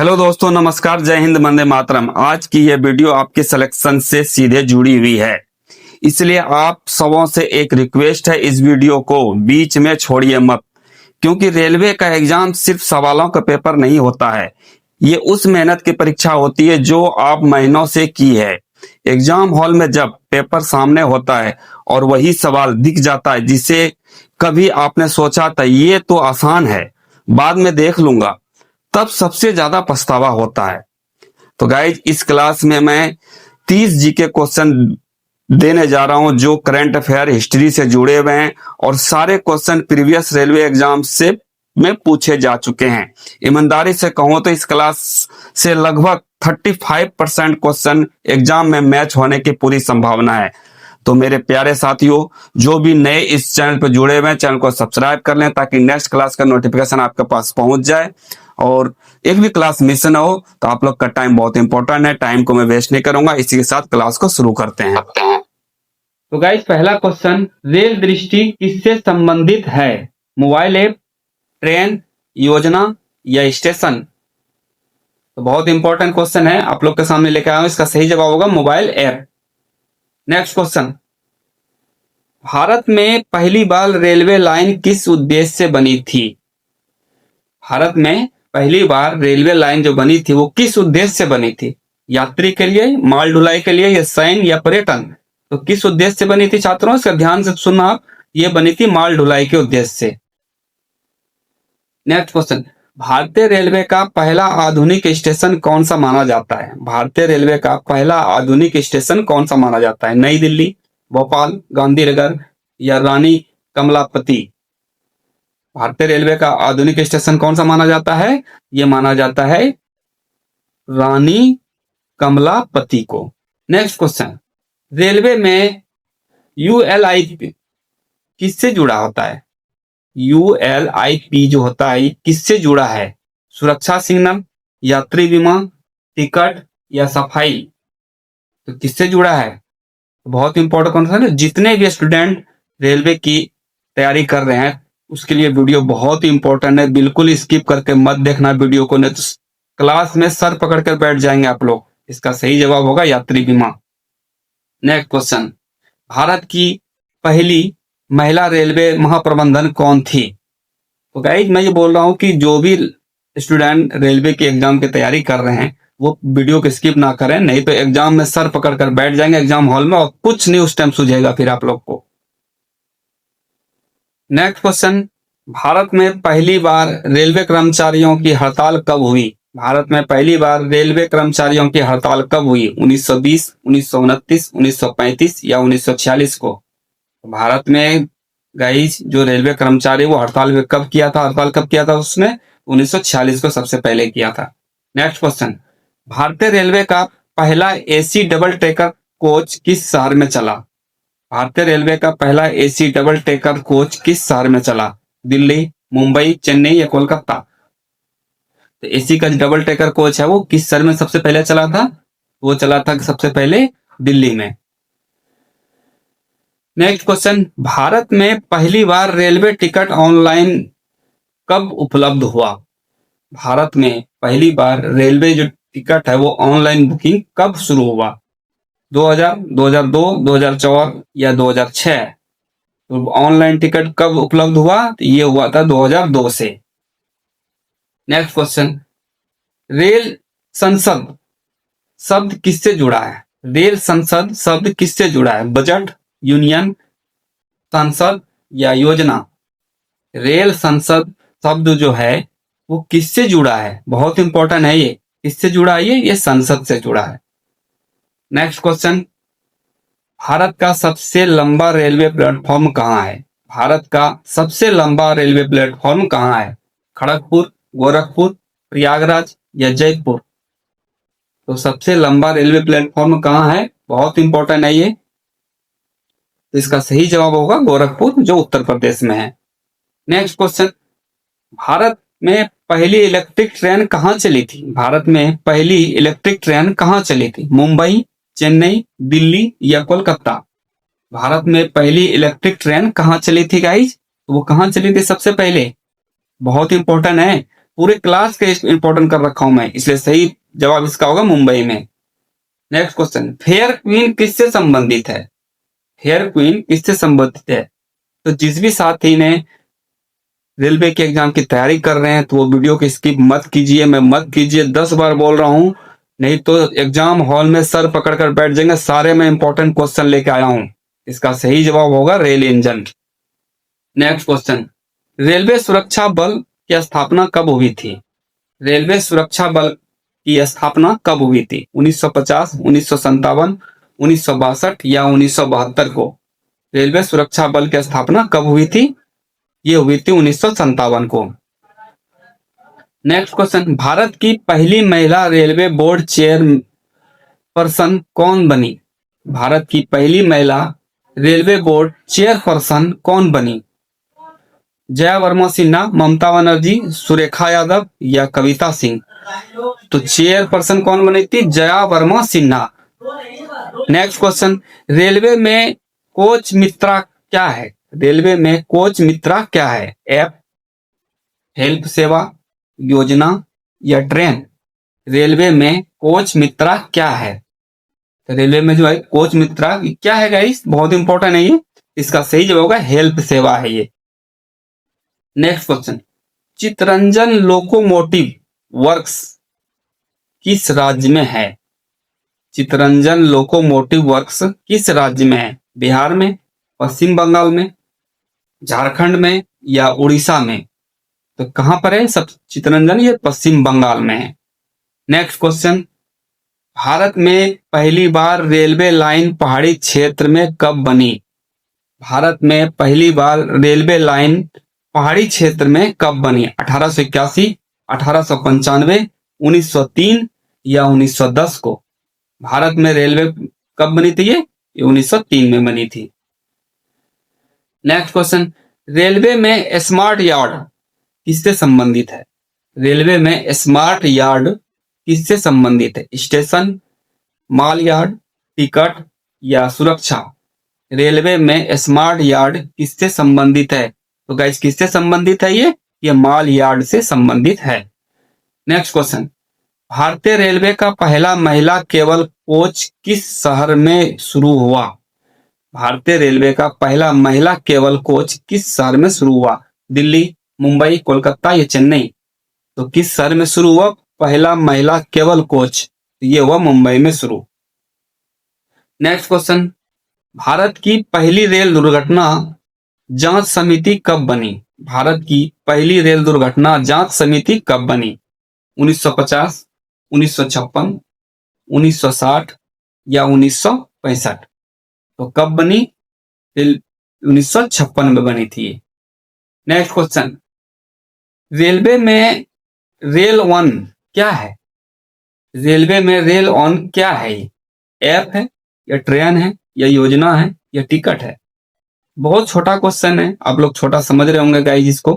Hello दोस्तों, नमस्कार, जय हिंद, वंदे मातरम। आज की यह वीडियो आपके सिलेक्शन से सीधे जुड़ी हुई है, इसलिए आप सबों से एक रिक्वेस्ट है, इस वीडियो को बीच में छोड़िए मत। क्योंकि रेलवे का एग्जाम सिर्फ सवालों का पेपर नहीं होता है, ये उस मेहनत की परीक्षा होती है जो आप महीनों से की है। एग्जाम हॉल में जब पेपर सामने होता है और वही सवाल दिख जाता है जिसे कभी आपने सोचा था ये तो आसान है, बाद में देख लूंगा, तब सबसे ज्यादा पछतावा होता है। तो गाइज, इस क्लास में मैं 30 जीके क्वेश्चन देने जा रहा हूं जो करंट अफेयर हिस्ट्री से जुड़े हुए हैं और सारे क्वेश्चन प्रीवियस रेलवे एग्जाम से में पूछे जा चुके हैं। ईमानदारी से कहूं तो इस क्लास से लगभग 35% क्वेश्चन एग्जाम में मैच होने की पूरी संभावना है। तो मेरे प्यारे साथियों, जो भी नए इस चैनल पर जुड़े हुए हैं, चैनल को सब्सक्राइब कर लें ताकि नेक्स्ट क्लास का नोटिफिकेशन आपके पास पहुंच जाए और एक भी क्लास मिस ना हो। तो आप लोग का टाइम बहुत इंपॉर्टेंट है, टाइम को मैं वेस्ट नहीं करूंगा। इसी के साथ क्लास को शुरू करते हैं। तो गाइस, पहला क्वेश्चन, रेल दृष्टि किससे संबंधित है? मोबाइल ऐप, ट्रेन, योजना या स्टेशन? तो बहुत इंपॉर्टेंट क्वेश्चन है, आप लोग के सामने लेकर आया हूं। इसका सही जवाब होगा mobile app. Next question, Bharat में पहली बार रेलवे लाइन किस उद्देश्य से बनी थी? भारत में पहली बार रेलवे लाइन जो बनी थी वो किस उद्देश्य से बनी थी? यात्री के लिए, माल ढुलाई के लिए, या सैन्य या पर्यटन? तो किस उद्देश्य से बनी थी छात्रों? इसका ध्यान से सुनना आप, ये बनी थी माल ढुलाई के उद्देश्य से। नेक्स्ट क्वेश्चन, भारतीय रेलवे का पहला आधुनिक स्टेशन कौन सा माना जाता है? भारतीय रेलवे का पहला आधुनिक स्टेशन कौन सा माना जाता है? नई दिल्ली, भोपाल, गांधीनगर या रानी कमलापति? भारतीय रेलवे का आधुनिक स्टेशन कौन सा माना जाता है? यह माना जाता है रानी कमलापति को। नेक्स्ट क्वेश्चन, रेलवे में यूएलआईपी किससे जुड़ा होता है? यूएलआईपी जो होता है किससे जुड़ा है? सुरक्षा सिग्नल, यात्री बीमा, टिकट या सफाई? तो किससे जुड़ा है? बहुत इंपॉर्टेंट क्वेश्चन है। जितने भी स्टूडेंट रेलवे की तैयारी कर रहे हैं उसके लिए वीडियो बहुत ही इंपॉर्टेंट है, बिल्कुल स्किप करके मत देखना वीडियो को, नहीं तो क्लास में सर पकड़ कर बैठ जाएंगे आप लोग। इसका सही जवाब होगा यात्री बीमा। नेक्स्ट क्वेश्चन, भारत की पहली महिला रेलवे महाप्रबंधन कौन थी? तो गाइज, मैं ये बोल रहा हूं कि जो भी स्टूडेंट रेलवे के एग्जाम की तैयारी कर रहे हैं वो वीडियो को स्किप ना करें, नहीं तो एग्जाम में सर पकड़ कर बैठ जाएंगे एग्जाम हॉल में और कुछ नहीं उस टाइम सूझेगा फिर आप लोग को। नेक्स्ट क्वेश्चन, भारत में पहली बार रेलवे कर्मचारियों की हड़ताल कब हुई? भारत में पहली बार रेलवे कर्मचारियों की हड़ताल कब हुई? 1920, 1929, 1935 या 1946 को? भारत में गाइस जो रेलवे कर्मचारी वो हड़ताल कब किया था? हड़ताल कब किया था उसने? 1946 को सबसे पहले किया था। नेक्स्ट क्वेश्चन, भारतीय रेलवे का पहला एसी डबल डेकर कोच किस शहर में चला? भारतीय रेलवे का पहला एसी डबल डेकर कोच किस शहर में चला? दिल्ली, मुंबई, चेन्नई या कोलकाता? तो एसी का डबल डेकर कोच है वो किस शहर में सबसे पहले चला था? वो चला था सबसे पहले दिल्ली में। नेक्स्ट क्वेश्चन, भारत में पहली बार रेलवे टिकट ऑनलाइन कब उपलब्ध हुआ? भारत में पहली बार रेलवे जो टिकट है वो ऑनलाइन बुकिंग कब शुरू हुआ? 2000, 2002, 2004 या 2006? तो ऑनलाइन टिकट कब उपलब्ध हुआ? तो ये हुआ था 2002 से। नेक्स्ट क्वेश्चन, रेल संसद शब्द किससे जुड़ा है? रेल संसद शब्द किससे जुड़ा है? बजट, यूनियन, संसद या योजना? रेल संसद शब्द जो है वो किससे जुड़ा है? बहुत इंपॉर्टेंट है ये। किससे जुड़ा है? ये संसद से जुड़ा है। नेक्स्ट क्वेश्चन, भारत का सबसे लंबा रेलवे प्लेटफॉर्म कहाँ है? भारत का सबसे लंबा रेलवे प्लेटफॉर्म कहाँ है? खड़गपुर, गोरखपुर, प्रयागराज या जयपुर? तो सबसे लंबा रेलवे प्लेटफॉर्म कहाँ है? बहुत इंपॉर्टेंट है ये। तो इसका सही जवाब होगा गोरखपुर, जो उत्तर प्रदेश में है। नेक्स्ट क्वेश्चन, भारत में पहली इलेक्ट्रिक ट्रेन कहाँ चली थी? भारत में पहली इलेक्ट्रिक ट्रेन कहाँ चली थी? मुंबई, चेन्नई, दिल्ली या कोलकाता? भारत में पहली इलेक्ट्रिक ट्रेन कहाँ चली थी गाइज? वो कहाँ चली थी सबसे पहले? बहुत इंपॉर्टेंट है, पूरे क्लास के इंपॉर्टेंट कर रखा हूं मैं, इसलिए सही जवाब इसका होगा मुंबई में। नेक्स्ट क्वेश्चन, फेयर क्वीन किससे संबंधित है? फेयर क्वीन किससे संबंधित है? तो जिस भी साथी ने रेलवे के एग्जाम की तैयारी कर रहे हैं तो वो वीडियो को स्किप मत कीजिए, मैं मत कीजिए, 10 बार बोल रहा हूं, नहीं तो एग्जाम हॉल में सर पकड़ कर बैठ जाएंगे। सारे में इंपॉर्टेंट क्वेश्चन लेके आया हूं। इसका सही जवाब होगा rail engine. Next question, railway सुरक्षा बल की स्थापना कब हुई थी? रेलवे सुरक्षा बल की स्थापना कब हुई थी? 1950, 1957, 1962 या 1972 को? रेलवे सुरक्षा बल की स्थापना कब हुई थी? ये हुई थी 1957 को। नेक्स्ट क्वेश्चन, भारत की पहली महिला रेलवे बोर्ड चेयरपर्सन कौन बनी? भारत की पहली महिला रेलवे बोर्ड चेयरपर्सन कौन बनी? जया वर्मा सिन्हा, ममता बनर्जी, सुरेखा यादव या कविता सिंह? तो चेयरपर्सन कौन बनी थी? Jaya Verma Sinha. Next question, railway में कोच मित्रा क्या है? रेलवे में कोच मित्रा क्या है? ऐप, हेल्प सेवा, योजना या ट्रेन? रेलवे में कोच मित्रा क्या है? तो रेलवे में जो है कोच मित्रा क्या है गाइस, बहुत इंपॉर्टेंट है ये। इसका सही जवाब होगा हेल्प सेवा है ये। Next question, Chittaranjan locomotive works किस राज्य में है? चितरंजन लोकोमोटिव वर्क्स किस राज्य में है? बिहार में, पश्चिम बंगाल में, झारखंड में या उड़ीसा में? तो कहां पर है सब चितरंजन? ये पश्चिम बंगाल में है। नेक्स्ट क्वेश्चन, भारत में पहली बार रेलवे लाइन पहाड़ी क्षेत्र में कब बनी? भारत में पहली बार रेलवे लाइन पहाड़ी क्षेत्र में कब बनी? 1881, 1895, 1903 या 1910 को? भारत में रेलवे कब बनी थी? ये 1903 में बनी थी। नेक्स्ट क्वेश्चन, रेलवे में स्मार्ट यार्ड किससे संबंधित है? रेलवे में स्मार्ट यार्ड किससे संबंधित है? स्टेशन, माल यार्ड, टिकट या सुरक्षा? रेलवे में स्मार्ट यार्ड किससे संबंधित है? तो गाइस किससे संबंधित है ये माल यार्ड से संबंधित है। नेक्स्ट क्वेश्चन, भारतीय रेलवे का पहला महिला केबल कोच किस शहर में शुरू हुआ? भारतीय रेलवे का पहला महिला केबल कोच किस शहर में शुरू हुआ? दिल्ली, मुंबई, कोलकाता या चेन्नई? तो किस शहर में शुरू हुआ पहला महिला केबल कोच? ये हुआ मुंबई में शुरू। नेक्स्ट क्वेश्चन, भारत की पहली रेल दुर्घटना जांच समिति कब बनी? भारत की पहली रेल दुर्घटना जांच समिति कब बनी? 1950, 1956, 1960 या 1965? तो कब बनी? 1956 में बनी थी। नेक्स्ट क्वेश्चन, रेलवे में रेल वन क्या है? रेलवे में रेल ऑन क्या है? ऐप है या ट्रेन है या योजना है या टिकट है? बहुत छोटा क्वेश्चन है, आप लोग छोटा समझ रहे होंगे गाइस इसको,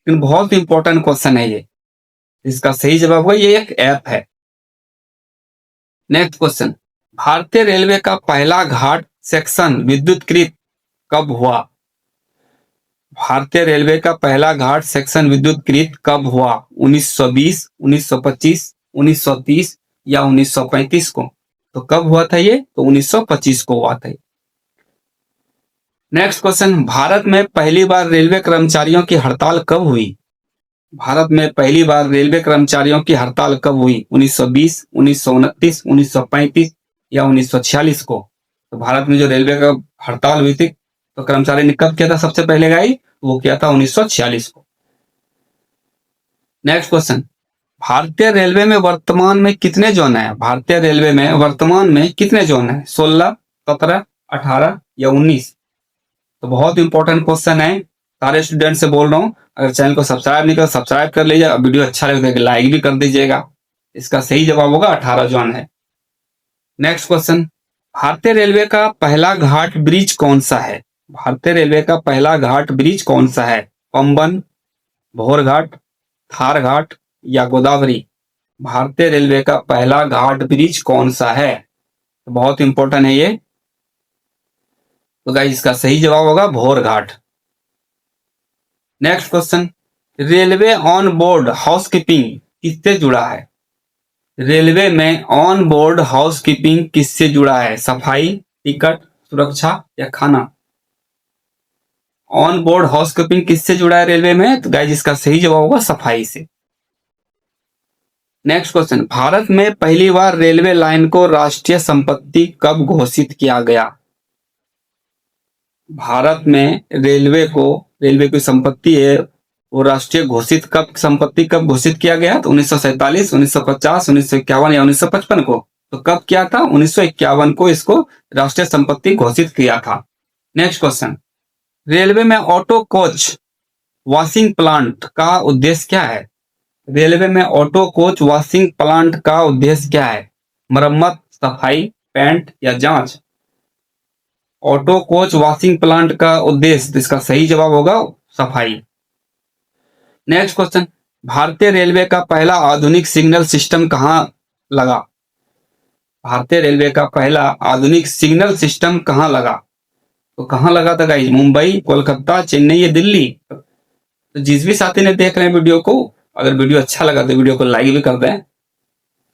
लेकिन बहुत इंपॉर्टेंट क्वेश्चन है ये। इसका सही जवाब होगा ये एक ऐप है। नेक्स्ट क्वेश्चन, भारतीय रेलवे का पहला घाट सेक्शन विद्युतीकृत कब हुआ? भारतीय रेलवे का पहला घाट सेक्शन विद्युतीकृत कब हुआ? 1920, 1925, 1930 या 1935 को? तो कब हुआ था ये? तो 1925 को हुआ था। नेक्स्ट क्वेश्चन, भारत में पहली बार रेलवे कर्मचारियों की हड़ताल कब हुई? भारत में पहली बार रेलवे कर्मचारियों की हड़ताल कब हुई? 1920, 1929, 1935 या 1946 को? तो भारत में जो रेलवे का हड़ताल हुई थी तो कर्मचारी ने कब किया था सबसे पहले गाई? वो किया था 1946 को। नेक्स्ट क्वेश्चन, भारतीय रेलवे में वर्तमान में कितने जोन है? भारतीय रेलवे में वर्तमान में कितने जोन है? 16, 17, 18 या 19? तो बहुत इंपॉर्टेंट क्वेश्चन है, सारे स्टूडेंट से बोल रहा हूं, अगर चैनल को सब्सक्राइब नहीं कर सब्सक्राइब कर लीजिए, वीडियो अच्छा लगे तो लाइक भी कर दीजिएगा। इसका सही जवाब होगा 18 जोन है। नेक्स्ट क्वेश्चन, भारतीय रेलवे का पहला घाट ब्रिज कौन सा है? भारतीय रेलवे का पहला घाट ब्रिज कौन सा है? पंबन, भोर घाट, थार घाट या गोदावरी? भारतीय रेलवे का पहला घाट ब्रिज कौन सा है? तो बहुत इंपॉर्टेंट है ये। तो गाइस इसका सही जवाब होगा Bhor Ghat. Next question, railway on board housekeeping किससे जुड़ा है? रेलवे में ऑन बोर्ड हाउसकीपिंग किससे जुड़ा है? सफाई, टिकट, सुरक्षा या खाना? ऑन बोर्ड हाउसकीपिंग किससे जुड़ा है रेलवे में? तो गाइस इसका सही जवाब होगा सफाई से। नेक्स्ट क्वेश्चन, भारत में पहली बार रेलवे लाइन को राष्ट्रीय संपत्ति कब घोषित किया गया? भारत में रेलवे की संपत्ति है वो राष्ट्रीय संपत्ति कब घोषित किया गया? तो 1947, 1950, 1951 या 1955 को। तो कब किया था? 1951 को इसको राष्ट्रीय संपत्ति घोषित किया था। नेक्स्ट क्वेश्चन, रेलवे में ऑटो कोच वॉशिंग प्लांट का उद्देश्य क्या है? रेलवे में ऑटो कोच वॉशिंग प्लांट का उद्देश्य क्या है? मरम्मत, सफाई, पेंट या जांच? ऑटो कोच वॉशिंग प्लांट का उद्देश्य, इसका सही जवाब होगा सफाई। नेक्स्ट क्वेश्चन, भारतीय रेलवे का पहला आधुनिक सिग्नल सिस्टम कहां लगा? भारतीय रेलवे का पहला आधुनिक सिग्नल सिस्टम कहां लगा? तो कहां लगा था गाइस? मुंबई, कोलकाता, चेन्नई या दिल्ली? तो जिस भी साथी ने देख रहे हैं वीडियो को, अगर वीडियो अच्छा लगा तो वीडियो को लाइक भी कर दें।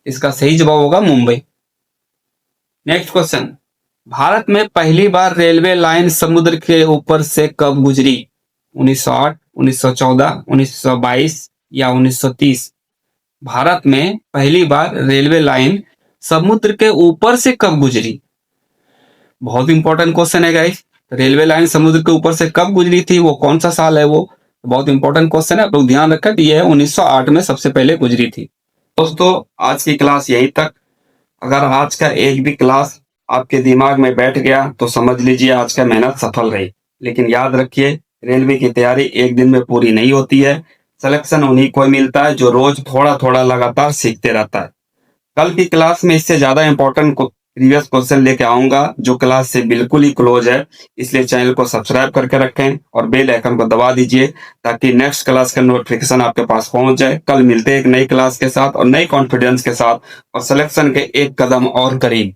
इसका सही जवाब होगा मुंबई। नेक्स्ट क्वेश्चन, भारत में पहली बार रेलवे लाइन समुद्र के ऊपर से कब गुजरी? 1908, 1914, 1922 या 1930? भारत में पहली बार रेलवे लाइन समुद्र के ऊपर से कब गुजरी? बहुत इंपॉर्टेंट क्वेश्चन है गाइस। रेलवे लाइन समुद्र के ऊपर से कब गुजरी थी, वो कौन सा साल है? वो बहुत इंपॉर्टेंट क्वेश्चन है, आप लोग ध्यान रखें। ये है 1908 में सबसे पहले गुजरी थी। दोस्तों आज की क्लास यहीं तक। अगर आज का एक भी क्लास आपके दिमाग में बैठ गया तो समझ लीजिए आज का मेहनत सफल रही। लेकिन याद रखिए, रेलवे की तैयारी एक दिन में पूरी नहीं होती है। सिलेक्शन उन्हीं को मिलता है जो रोज थोड़ा थोड़ा लगातार सीखते रहता है। कल की क्लास में इससे ज्यादा इंपॉर्टेंट प्रीवियस क्वेश्चन लेके आऊंगा जो क्लास से बिल्कुल ही क्लोज है। इसलिए चैनल को सब्सक्राइब करके रखें और बेल आइकन को दबा दीजिए ताकि नेक्स्ट क्लास का नोटिफिकेशन आपके पास पहुंच जाए। कल मिलते हैं एक नई क्लास के साथ और नई कॉन्फिडेंस के साथ और सिलेक्शन के एक कदम और करीब।